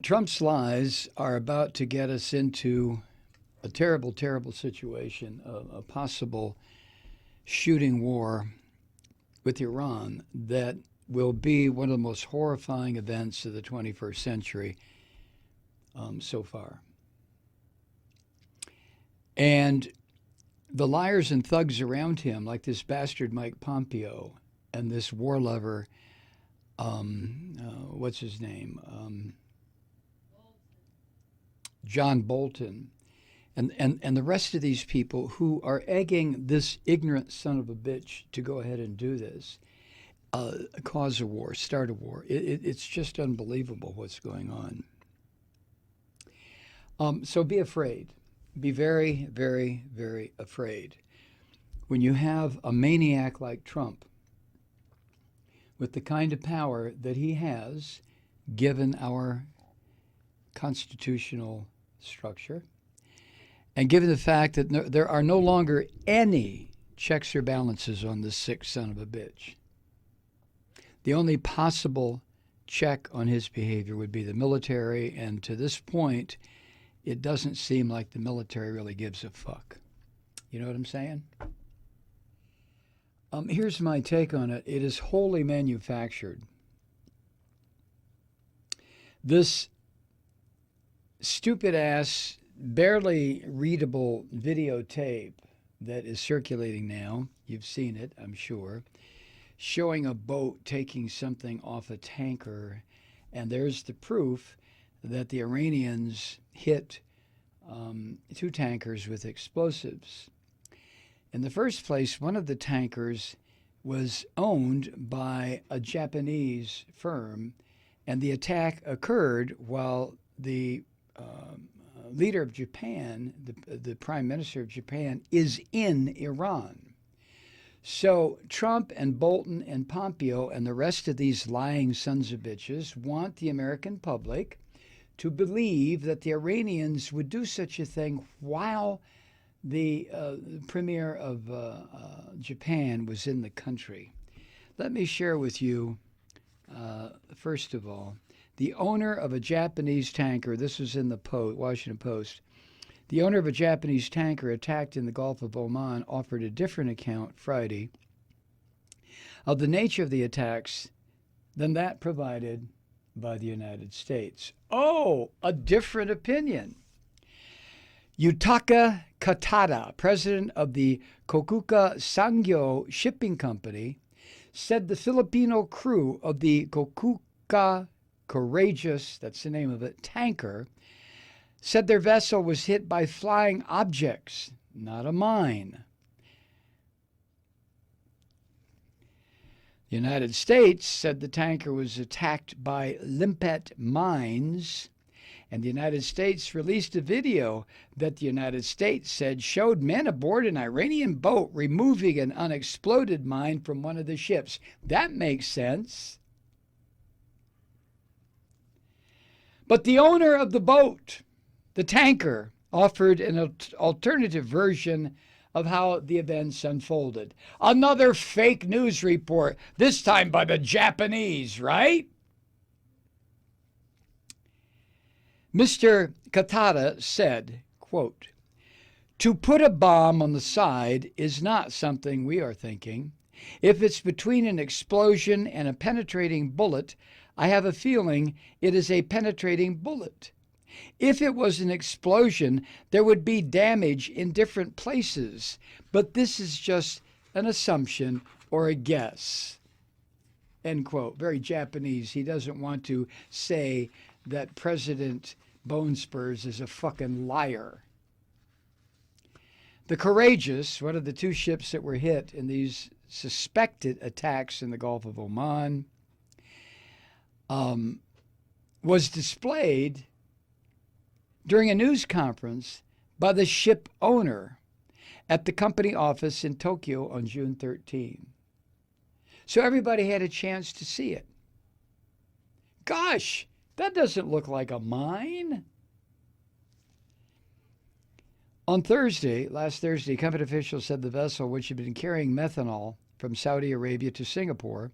Trump's lies are about to get us into a terrible, terrible situation, a possible shooting war with Iran that will be one of the most horrifying events of the 21st century so far. And the liars and thugs around him, like this bastard Mike Pompeo and this war lover, what's his name? John Bolton, and the rest of these people who are egging this ignorant son of a bitch to go ahead and do this, cause a war, start a war. It's just unbelievable what's going on. So be afraid. Be very, very, very afraid. When you have a maniac like Trump with the kind of power that he has, given our constitutional structure, and given the fact that there are no longer any checks or balances on this sick son of a bitch, the only possible check on his behavior would be the military, and to this point, it doesn't seem like the military really gives a fuck. You know what I'm saying? Here's my take on it. It is wholly manufactured. This stupid ass, barely readable videotape that is circulating now, you've seen it, I'm sure, showing a boat taking something off a tanker, and there's the proof that the Iranians hit two tankers with explosives. In the first place, one of the tankers was owned by a Japanese firm, and the attack occurred while the leader of Japan, the prime minister of Japan, is in Iran. So Trump and Bolton and Pompeo and the rest of these lying sons of bitches want the American public to believe that the Iranians would do such a thing while the premier of Japan was in the country. Let me share with you, first of all, the owner of a Japanese tanker. This was in the Washington Post. The owner of a Japanese tanker attacked in the Gulf of Oman offered a different account Friday of the nature of the attacks than that provided by the United States. Oh, a different opinion. Yutaka Katada, president of the Kokuka Sangyo Shipping Company, said the Filipino crew of the Kokuka Courageous, that's the name of it, tanker, said their vessel was hit by flying objects, not a mine. The United States said the tanker was attacked by limpet mines, and the United States released a video that the United States said showed men aboard an Iranian boat removing an unexploded mine from one of the ships. That makes sense. But the owner of the boat, the tanker, offered an alternative version of how the events unfolded. Another fake news report, this time by the Japanese, right? Mr. Katada said, quote, "To put a bomb on the side is not something we are thinking. If it's between an explosion and a penetrating bullet, I have a feeling it is a penetrating bullet. If it was an explosion, there would be damage in different places, but this is just an assumption or a guess." End quote. Very Japanese. He doesn't want to say that President Bone Spurs is a fucking liar. The Courageous, one of the two ships that were hit in these suspected attacks in the Gulf of Oman, was displayed during a news conference by the ship owner at the company office in Tokyo on June 13. So everybody had a chance to see it. Gosh, that doesn't look like a mine. On Thursday, last Thursday, company officials said the vessel, which had been carrying methanol from Saudi Arabia to Singapore,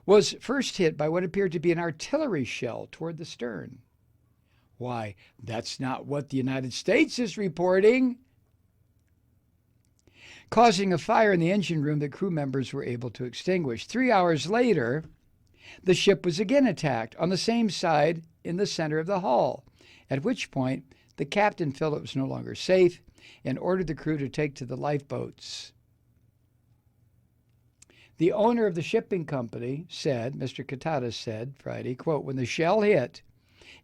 was first hit by what appeared to be an artillery shell toward the stern. Why, that's not what the United States is reporting. Causing a fire in the engine room that crew members were able to extinguish. 3 hours later, the ship was again attacked on the same side in the center of the hull, at which point the captain felt it was no longer safe and ordered the crew to take to the lifeboats. The owner of the shipping company said, Mr. Katada said Friday, quote, when the shell hit,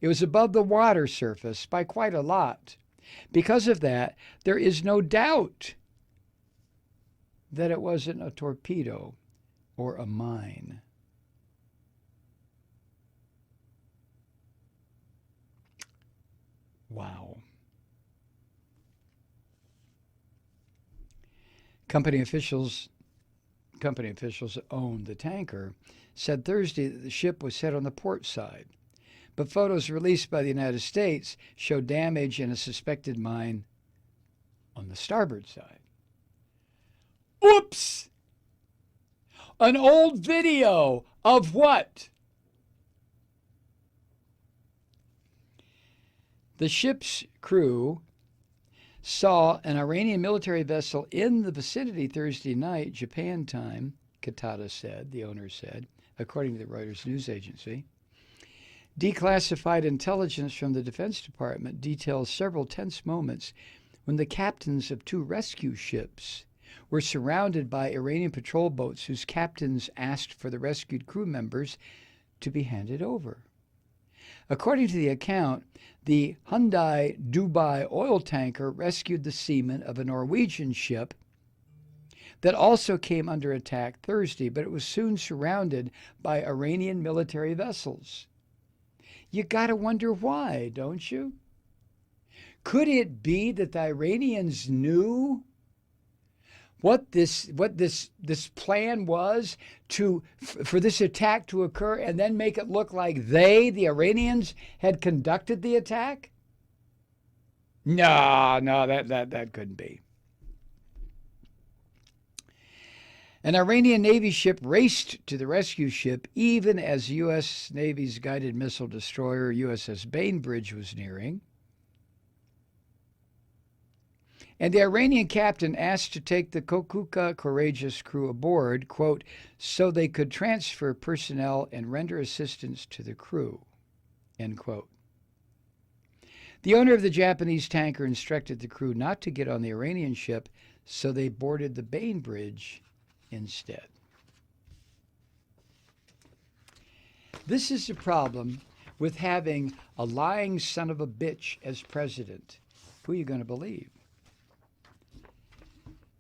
it was above the water surface by quite a lot. Because of that, there is no doubt that it wasn't a torpedo or a mine. Wow. Company officials owned the tanker said Thursday that the ship was set on the port side, but photos released by the United States show damage and a suspected mine on the starboard side. Oops! An old video of what? The ship's crew saw an Iranian military vessel in the vicinity Thursday night, Japan time, Katada said, the owner said, according to the Reuters news agency. Declassified intelligence from the Defense Department details several tense moments when the captains of 2 rescue ships were surrounded by Iranian patrol boats whose captains asked for the rescued crew members to be handed over. According to the account, the Hyundai Dubai oil tanker rescued the seamen of a Norwegian ship that also came under attack Thursday, but it was soon surrounded by Iranian military vessels. You gotta wonder why, don't you? Could it be that the Iranians knew what this plan was for this attack to occur and then make it look like the Iranians, had conducted the attack? No, that couldn't be. An Iranian Navy ship raced to the rescue ship even as U.S. Navy's guided missile destroyer USS Bainbridge was nearing. And the Iranian captain asked to take the Kokuka courageous crew aboard, quote, so they could transfer personnel and render assistance to the crew, end quote. The owner of the Japanese tanker instructed the crew not to get on the Iranian ship, so they boarded the Bainbridge instead. This is the problem with having a lying son of a bitch as president. Who are you going to believe?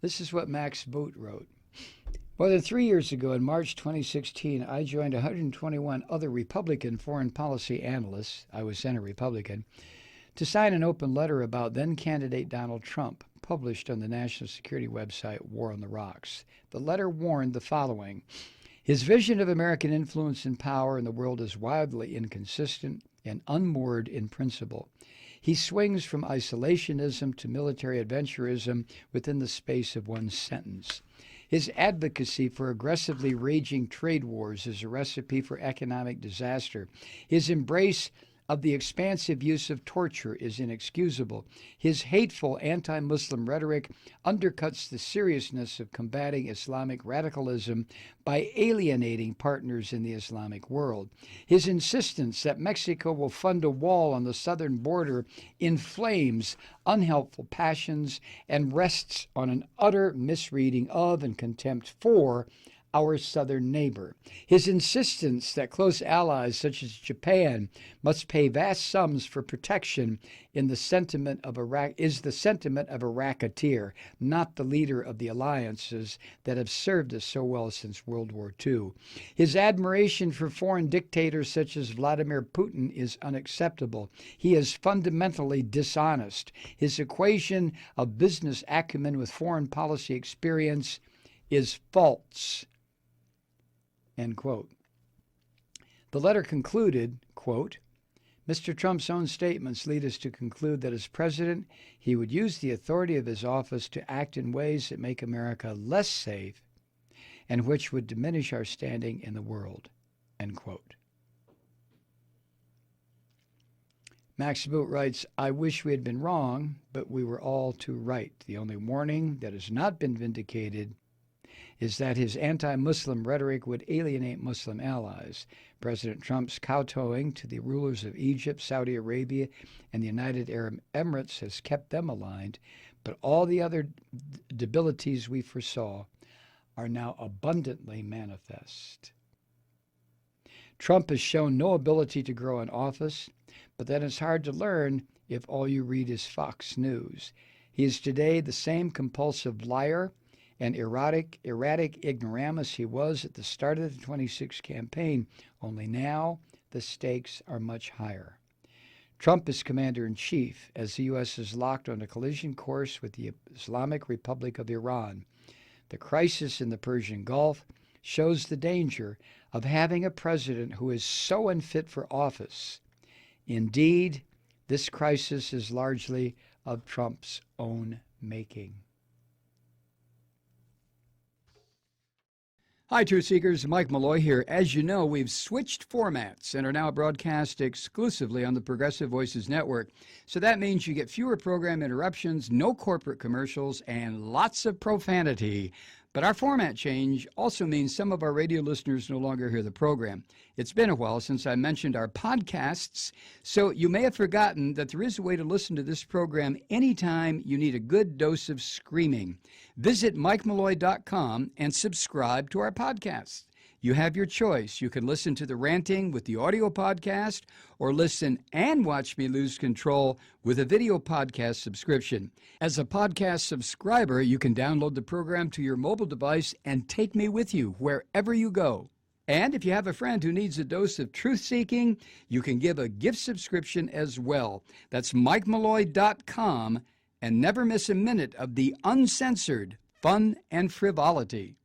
This is what Max Boot wrote. More than 3 years ago, in March 2016, I joined 121 other Republican foreign policy analysts, I was then a Republican, to sign an open letter about then-candidate Donald Trump, published on the national security website War on the Rocks. The letter warned the following. His vision of American influence and power in the world is wildly inconsistent and unmoored in principle. He swings from isolationism to military adventurism within the space of one sentence. His advocacy for aggressively raging trade wars is a recipe for economic disaster. His embrace of the expansive use of torture is inexcusable. His hateful anti-Muslim rhetoric undercuts the seriousness of combating Islamic radicalism by alienating partners in the Islamic world. His insistence that Mexico will fund a wall on the southern border inflames unhelpful passions and rests on an utter misreading of and contempt for our southern neighbor. His insistence that close allies such as Japan must pay vast sums for protection is the sentiment of a racketeer, not the leader of the alliances that have served us so well since World War II. His admiration for foreign dictators such as Vladimir Putin is unacceptable. He is fundamentally dishonest. His equation of business acumen with foreign policy experience is false. End quote. The letter concluded, quote, Mr. Trump's own statements lead us to conclude that as president, he would use the authority of his office to act in ways that make America less safe and which would diminish our standing in the world, end quote. Max Boot writes, I wish we had been wrong, but we were all too right. The only warning that has not been vindicated is that his anti-Muslim rhetoric would alienate Muslim allies. President Trump's kowtowing to the rulers of Egypt, Saudi Arabia, and the United Arab Emirates has kept them aligned, but all the other debilities we foresaw are now abundantly manifest. Trump has shown no ability to grow in office, but that is hard to learn if all you read is Fox News. He is today the same compulsive liar and erratic ignoramus he was at the start of the 26 campaign, only now the stakes are much higher. Trump is commander-in-chief as the U.S. is locked on a collision course with the Islamic Republic of Iran. The crisis in the Persian Gulf shows the danger of having a president who is so unfit for office. Indeed, this crisis is largely of Trump's own making. Hi, Truth Seekers. Mike Malloy here. As you know, we've switched formats and are now broadcast exclusively on the Progressive Voices Network. So that means you get fewer program interruptions, no corporate commercials, and lots of profanity. But our format change also means some of our radio listeners no longer hear the program. It's been a while since I mentioned our podcasts, so you may have forgotten that there is a way to listen to this program anytime you need a good dose of screaming. Visit MikeMalloy.com and subscribe to our podcasts. You have your choice. You can listen to the ranting with the audio podcast or listen and watch me lose control with a video podcast subscription. As a podcast subscriber, you can download the program to your mobile device and take me with you wherever you go. And if you have a friend who needs a dose of truth-seeking, you can give a gift subscription as well. That's MikeMalloy.com, and never miss a minute of the uncensored fun and frivolity.